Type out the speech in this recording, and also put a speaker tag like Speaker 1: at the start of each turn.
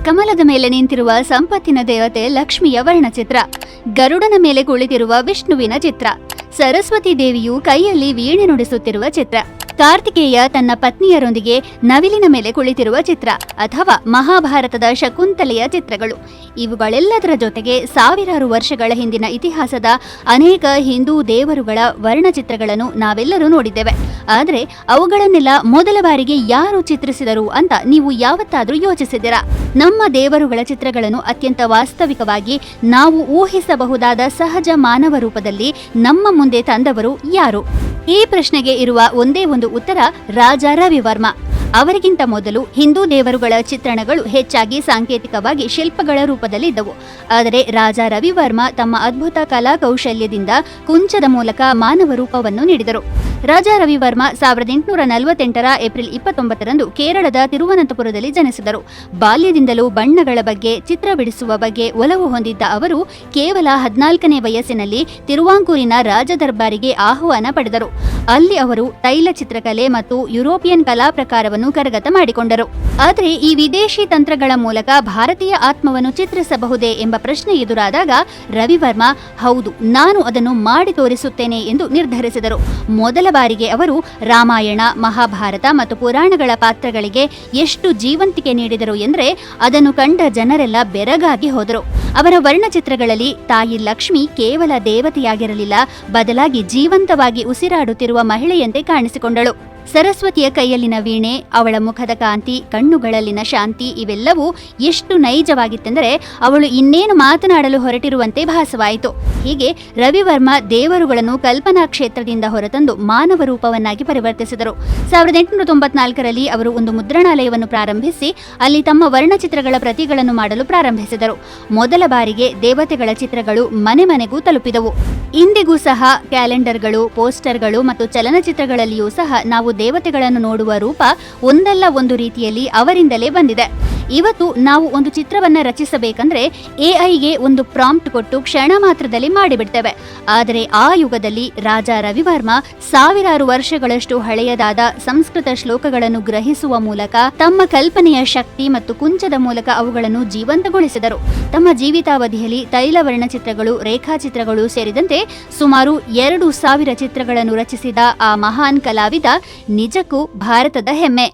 Speaker 1: ಕಮಲದ ಮೇಲೆ ನಿಂತಿರುವ ಸಂಪತ್ತಿನ ದೇವತೆ ಲಕ್ಷ್ಮಿಯ ವರ್ಣಚಿತ್ರ, ಗರುಡನ ಮೇಲೆ ಕುಳಿತಿರುವ ವಿಷ್ಣುವಿನ ಚಿತ್ರ, ಸರಸ್ವತಿ ದೇವಿಯು ಕೈಯಲ್ಲಿ ವೀಣೆ ನುಡಿಸುತ್ತಿರುವ ಚಿತ್ರ, ಕಾರ್ತಿಕೇಯ ತನ್ನ ಪತ್ನಿಯರೊಂದಿಗೆ ನವಿಲಿನ ಮೇಲೆ ಕುಳಿತಿರುವ ಚಿತ್ರ ಅಥವಾ ಮಹಾಭಾರತದ ಶಕುಂತಲೆಯ ಚಿತ್ರಗಳು. ಇವುಗಳೆಲ್ಲದರ ಜೊತೆಗೆ ಸಾವಿರಾರು ವರ್ಷಗಳ ಹಿಂದಿನ ಇತಿಹಾಸದ ಅನೇಕ ಹಿಂದೂ ದೇವರುಗಳ ವರ್ಣಚಿತ್ರಗಳನ್ನು ನಾವೆಲ್ಲರೂ ನೋಡಿದ್ದೇವೆ. ಆದರೆ ಅವುಗಳನ್ನೆಲ್ಲ ಮೊದಲ ಬಾರಿಗೆ ಯಾರು ಚಿತ್ರಿಸಿದರು ಅಂತ ನೀವು ಯಾವತ್ತಾದ್ರೂ ಯೋಚಿಸಿದ್ದೀರಾ? ನಮ್ಮ ದೇವರುಗಳ ಚಿತ್ರಗಳನ್ನು ಅತ್ಯಂತ ವಾಸ್ತವಿಕವಾಗಿ ನಾವು ಊಹಿಸಬಹುದಾದ ಸಹಜ ಮಾನವ ರೂಪದಲ್ಲಿ ನಮ್ಮ ಮುಂದೆ ತಂದವರು ಯಾರು? ಈ ಪ್ರಶ್ನೆಗೆ ಇರುವ ಒಂದೇ ಒಂದು ಉತ್ತರ ರಾಜಾ ರವಿವರ್ಮ. ಅವರಿಗಿಂತ ಮೊದಲು ಹಿಂದೂ ದೇವರುಗಳ ಚಿತ್ರಣಗಳು ಹೆಚ್ಚಾಗಿ ಸಾಂಕೇತಿಕವಾಗಿ ಶಿಲ್ಪಗಳ ರೂಪದಲ್ಲಿದ್ದವು. ಆದರೆ ರಾಜಾ ರವಿವರ್ಮ ತಮ್ಮ ಅದ್ಭುತ ಕಲಾ ಕೌಶಲ್ಯದಿಂದ ಕುಂಚದ ಮೂಲಕ ಮಾನವ ರೂಪವನ್ನು ನೀಡಿದರು. ರಾಜಾ ರವಿವರ್ಮ 1848ರ ಏಪ್ರಿಲ್ 29ರಂದು ಕೇರಳದ ತಿರುವನಂತಪುರದಲ್ಲಿ ಜನಿಸಿದರು. ಬಾಲ್ಯದಿಂದಲೂ ಬಣ್ಣಗಳ ಬಗ್ಗೆ, ಚಿತ್ರ ಬಿಡಿಸುವ ಬಗ್ಗೆ ಒಲವು ಹೊಂದಿದ್ದ ಅವರು ಕೇವಲ 14ನೇ ವಯಸ್ಸಿನಲ್ಲಿ ತಿರುವಾಂಕೂರಿನ ರಾಜದರ್ಬಾರಿಗೆ ಆಹ್ವಾನ ಪಡೆದರು. ಅಲ್ಲಿ ಅವರು ತೈಲ ಚಿತ್ರಕಲೆ ಮತ್ತು ಯುರೋಪಿಯನ್ ಕಲಾ ಪ್ರಕಾರವನ್ನು ಕರಗತ ಮಾಡಿಕೊಂಡರು. ಆದರೆ ಈ ವಿದೇಶಿ ತಂತ್ರಗಳ ಮೂಲಕ ಭಾರತೀಯ ಆತ್ಮವನ್ನು ಚಿತ್ರಿಸಬಹುದೇ ಎಂಬ ಪ್ರಶ್ನೆ ಎದುರಾದಾಗ ರವಿವರ್ಮ ಹೌದು, ನಾನು ಅದನ್ನು ಮಾಡಿ ತೋರಿಸುತ್ತೇನೆ ಎಂದು ನಿರ್ಧರಿಸಿದರು. ಮೊದಲ ಬಾರಿಗೆ ಅವರು ರಾಮಾಯಣ, ಮಹಾಭಾರತ ಮತ್ತು ಪುರಾಣಗಳ ಪಾತ್ರಗಳಿಗೆ ಎಷ್ಟು ಜೀವಂತಿಕೆ ನೀಡಿದರು ಎಂದರೆ ಅದನ್ನು ಕಂಡ ಜನರೆಲ್ಲ ಬೆರಗಾಗಿ ಹೋದರು. ಅವರ ವರ್ಣಚಿತ್ರಗಳಲ್ಲಿ ತಾಯಿ ಲಕ್ಷ್ಮಿ ಕೇವಲ ದೇವತೆಯಾಗಿರಲಿಲ್ಲ, ಬದಲಾಗಿ ಜೀವಂತವಾಗಿ ಉಸಿರಾಡುತ್ತಿರುವ ಮಹಿಳೆಯಂತೆ ಕಾಣಿಸಿಕೊಂಡಳು. ಸರಸ್ವತಿಯ ಕೈಯಲ್ಲಿನ ವೀಣೆ, ಅವಳ ಮುಖದ ಕಾಂತಿ, ಕಣ್ಣುಗಳಲ್ಲಿನ ಶಾಂತಿ ಇವೆಲ್ಲವೂ ಎಷ್ಟು ನೈಜವಾಗಿತ್ತೆಂದರೆ ಅವಳು ಇನ್ನೇನು ಮಾತನಾಡಲು ಹೊರಟಿರುವಂತೆ ಭಾಸವಾಯಿತು. ಹೀಗೆ ರವಿವರ್ಮ ದೇವರುಗಳನ್ನು ಕಲ್ಪನಾ ಕ್ಷೇತ್ರದಿಂದ ಹೊರತಂದು ಮಾನವ ರೂಪವನ್ನಾಗಿ ಪರಿವರ್ತಿಸಿದರು. 1894ರಲ್ಲಿ ಅವರು ಒಂದು ಮುದ್ರಣಾಲಯವನ್ನು ಪ್ರಾರಂಭಿಸಿ ಅಲ್ಲಿ ತಮ್ಮ ವರ್ಣಚಿತ್ರಗಳ ಪ್ರತಿಗಳನ್ನು ಮಾಡಲು ಪ್ರಾರಂಭಿಸಿದರು. ಮೊದಲ ಬಾರಿಗೆ ದೇವತೆಗಳ ಚಿತ್ರಗಳು ಮನೆ ಮನೆಗೂ ತಲುಪಿದವು. ಇಂದಿಗೂ ಸಹ ಕ್ಯಾಲೆಂಡರ್ಗಳು, ಪೋಸ್ಟರ್ಗಳು ಮತ್ತು ಚಲನಚಿತ್ರಗಳಲ್ಲಿಯೂ ಸಹ ನಾವು ದೇವತೆಗಳನ್ನು ನೋಡುವ ರೂಪ ಒಂದಲ್ಲ ಒಂದು ರೀತಿಯಲ್ಲಿ ಅವರಿಂದಲೇ ಬಂದಿದೆ. ಇವತ್ತು ನಾವು ಒಂದು ಚಿತ್ರವನ್ನ ರಚಿಸಬೇಕಂದ್ರೆ ಎಐಗೆ ಒಂದು ಪ್ರಾಂಪ್ಟ್ ಕೊಟ್ಟು ಕ್ಷಣ ಮಾತ್ರದಲ್ಲಿ ಮಾಡಿಬಿಡ್ತೇವೆ. ಆದರೆ ಆ ಯುಗದಲ್ಲಿ ರಾಜಾ ರವಿವರ್ಮ ಸಾವಿರಾರು ವರ್ಷಗಳಷ್ಟು ಹಳೆಯದಾದ ಸಂಸ್ಕೃತ ಶ್ಲೋಕಗಳನ್ನು ಗ್ರಹಿಸುವ ಮೂಲಕ ತಮ್ಮ ಕಲ್ಪನೆಯ ಶಕ್ತಿ ಮತ್ತು ಕುಂಚದ ಮೂಲಕ ಅವುಗಳನ್ನು ಜೀವಂತಗೊಳಿಸಿದರು. ತಮ್ಮ ಜೀವಿತಾವಧಿಯಲ್ಲಿ ತೈಲ ವರ್ಣಚಿತ್ರಗಳು, ರೇಖಾಚಿತ್ರಗಳು ಸೇರಿದಂತೆ ಸುಮಾರು 2000 ಚಿತ್ರಗಳನ್ನು ರಚಿಸಿದ ಆ ಮಹಾನ್ ಕಲಾವಿದ ನಿಜಕ್ಕೂ ಭಾರತದ ಹೆಮ್ಮೆ.